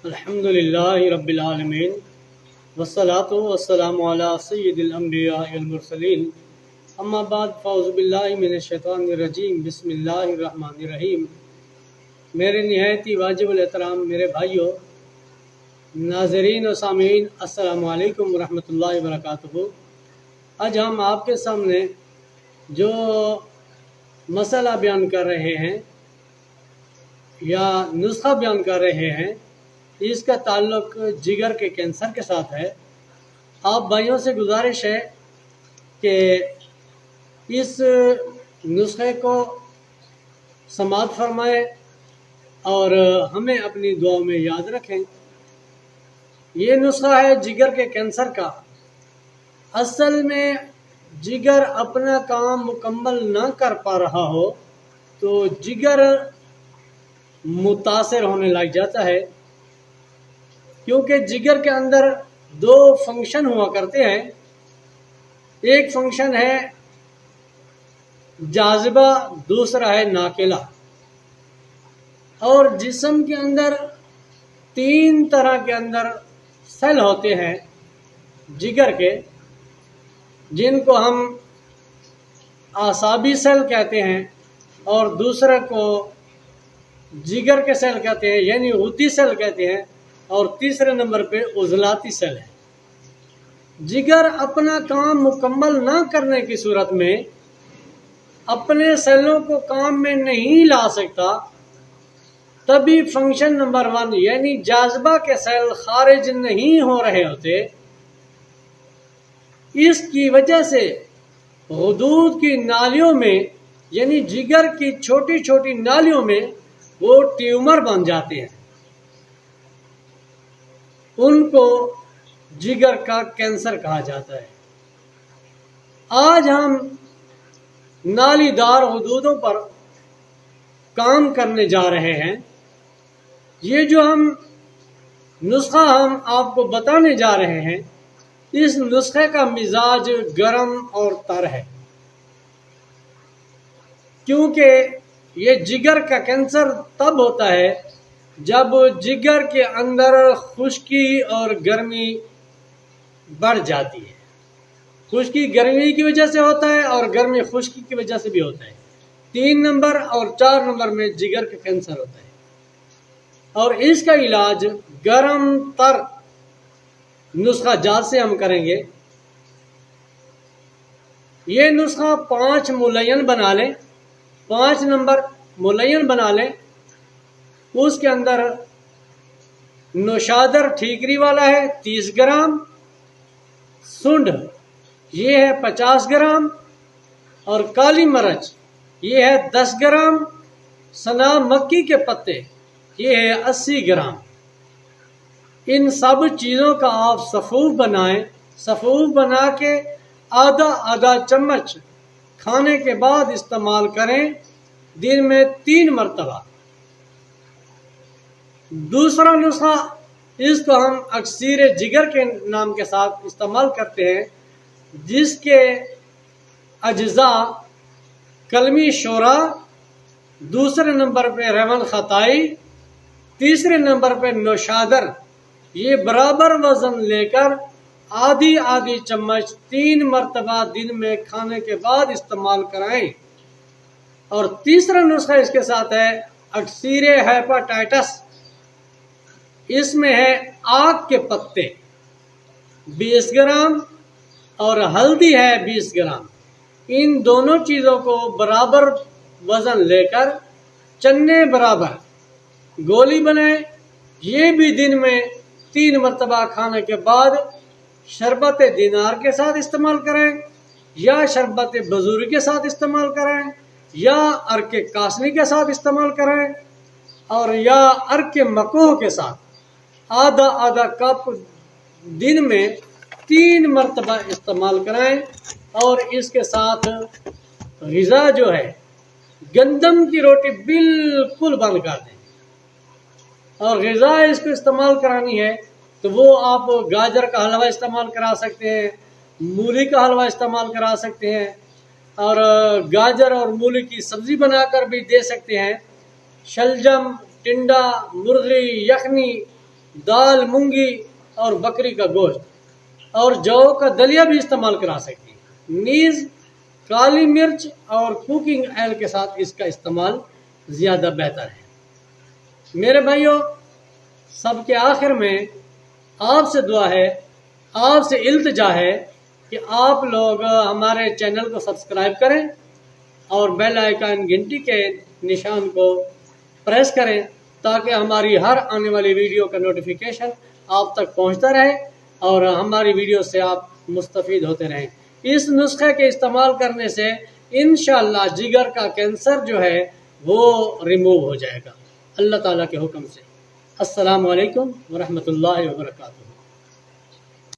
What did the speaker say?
الحمد للہ رب العالمین والصلاة والسلام علی سید الانبیاء والمرسلین اما بعد فاعوذ باللہ من الشیطان الرجیم بسم اللہ الرحمن الرحیم۔ میرے نہایت ہی واجب الاحترام میرے بھائیوں، ناظرین و سامعین، السلام علیکم ورحمۃ اللہ وبرکاتہ۔ آج ہم آپ کے سامنے جو مسئلہ بیان کر رہے ہیں یا نسخہ بیان کر رہے ہیں، اس کا تعلق جگر کے کینسر کے ساتھ ہے۔ آپ بھائیوں سے گزارش ہے کہ اس نسخے کو سماعت فرمائیں اور ہمیں اپنی دعاؤں میں یاد رکھیں۔ یہ نسخہ ہے جگر کے کینسر کا۔ اصل میں جگر اپنا کام مکمل نہ کر پا رہا ہو تو جگر متاثر ہونے لگ جاتا ہے، کیونکہ جگر کے اندر دو فنکشن ہوا کرتے ہیں۔ ایک فنکشن ہے جاذبہ، دوسرا ہے ناقلہ۔ اور جسم کے اندر تین طرح کے اندر سیل ہوتے ہیں جگر کے، جن کو ہم اعصابی سیل کہتے ہیں، اور دوسرے کو جگر کے سیل کہتے ہیں یعنی غدی سیل کہتے ہیں، اور تیسرے نمبر پہ عضلاتی سیل ہے۔ جگر اپنا کام مکمل نہ کرنے کی صورت میں اپنے سیلوں کو کام میں نہیں لا سکتا، تبھی فنکشن نمبر 1 یعنی جاذبہ کے سیل خارج نہیں ہو رہے ہوتے۔ اس کی وجہ سے غدود کی نالیوں میں یعنی جگر کی چھوٹی چھوٹی نالیوں میں وہ ٹیومر بن جاتے ہیں، ان کو جگر کا کینسر کہا جاتا ہے۔ آج ہم نالی دار غدودوں پر کام کرنے جا رہے ہیں۔ یہ جو نسخہ ہم آپ کو بتانے جا رہے ہیں، اس نسخے کا مزاج گرم اور تر ہے، کیونکہ یہ جگر کا کینسر تب ہوتا ہے جب جگر کے اندر خشکی اور گرمی بڑھ جاتی ہے۔ خشکی گرمی کی وجہ سے ہوتا ہے اور گرمی خشکی کی وجہ سے بھی ہوتا ہے۔ 3 نمبر اور 4 نمبر میں جگر کا کینسر ہوتا ہے، اور اس کا علاج گرم تر نسخہ جات سے ہم کریں گے۔ یہ نسخہ 5 ملین بنا لیں، 5 نمبر ملین بنا لیں۔ اس کے اندر نوشادر ٹھیکری والا ہے 30 گرام، سنڈ یہ ہے 50 گرام، اور کالی مرچ یہ ہے 10 گرام، سنا مکی کے پتے یہ ہے 80 گرام۔ ان سب چیزوں کا آپ سفوف بنائیں۔ سفوف بنا کے آدھا چمچ کھانے کے بعد استعمال کریں، دن میں 3 مرتبہ۔ دوسرا نسخہ، اس کو ہم اکسیر جگر کے نام کے ساتھ استعمال کرتے ہیں، جس کے اجزاء کلمی شورا، دوسرے نمبر پہ ریون خطائی، تیسرے نمبر پہ نوشادر، یہ برابر وزن لے کر آدھی چمچ 3 مرتبہ دن میں کھانے کے بعد استعمال کرائیں۔ اور تیسرا نسخہ اس کے ساتھ ہے اکسیر ہیپاٹائٹس۔ اس میں ہے آک کے پتے 20 گرام اور ہلدی ہے 20 گرام۔ ان دونوں چیزوں کو برابر وزن لے کر چنے برابر گولی بنائیں۔ یہ بھی دن میں 3 مرتبہ کھانے کے بعد شربت دینار کے ساتھ استعمال کریں، یا شربت بزوری کے ساتھ استعمال کریں، یا عرق کاسنی کے ساتھ استعمال کریں، اور یا عرق مکوہ کے ساتھ آدھا کپ دن میں 3 مرتبہ استعمال کریں۔ اور اس کے ساتھ غذا جو ہے گندم کی روٹی بالکل بند کر دیں، اور غذا اس کو استعمال کرانی ہے تو وہ آپ گاجر کا حلوہ استعمال کرا سکتے ہیں، مولی کا حلوہ استعمال کرا سکتے ہیں، اور گاجر اور مولی کی سبزی بنا کر بھی دے سکتے ہیں۔ شلجم، ٹنڈا، مرغی، یخنی دال مونگی اور بکری کا گوشت اور جو کا دلیا بھی استعمال کرا سکتے ہیں۔ نیز کالی مرچ اور کوکنگ آئل کے ساتھ اس کا استعمال زیادہ بہتر ہے۔ میرے بھائیوں، سب کے آخر میں آپ سے دعا ہے، آپ سے التجا ہے کہ آپ لوگ ہمارے چینل کو سبسکرائب کریں اور بیل آئیکن گھنٹی کے نشان کو پریس کریں تاکہ ہماری ہر آنے والی ویڈیو کا نوٹیفیکیشن آپ تک پہنچتا رہے اور ہماری ویڈیو سے آپ مستفید ہوتے رہیں۔ اس نسخے کے استعمال کرنے سے انشاءاللہ جگر کا کینسر جو ہے وہ ریموو ہو جائے گا اللہ تعالیٰ کے حکم سے۔ السلام علیکم ورحمۃ اللہ وبرکاتہ۔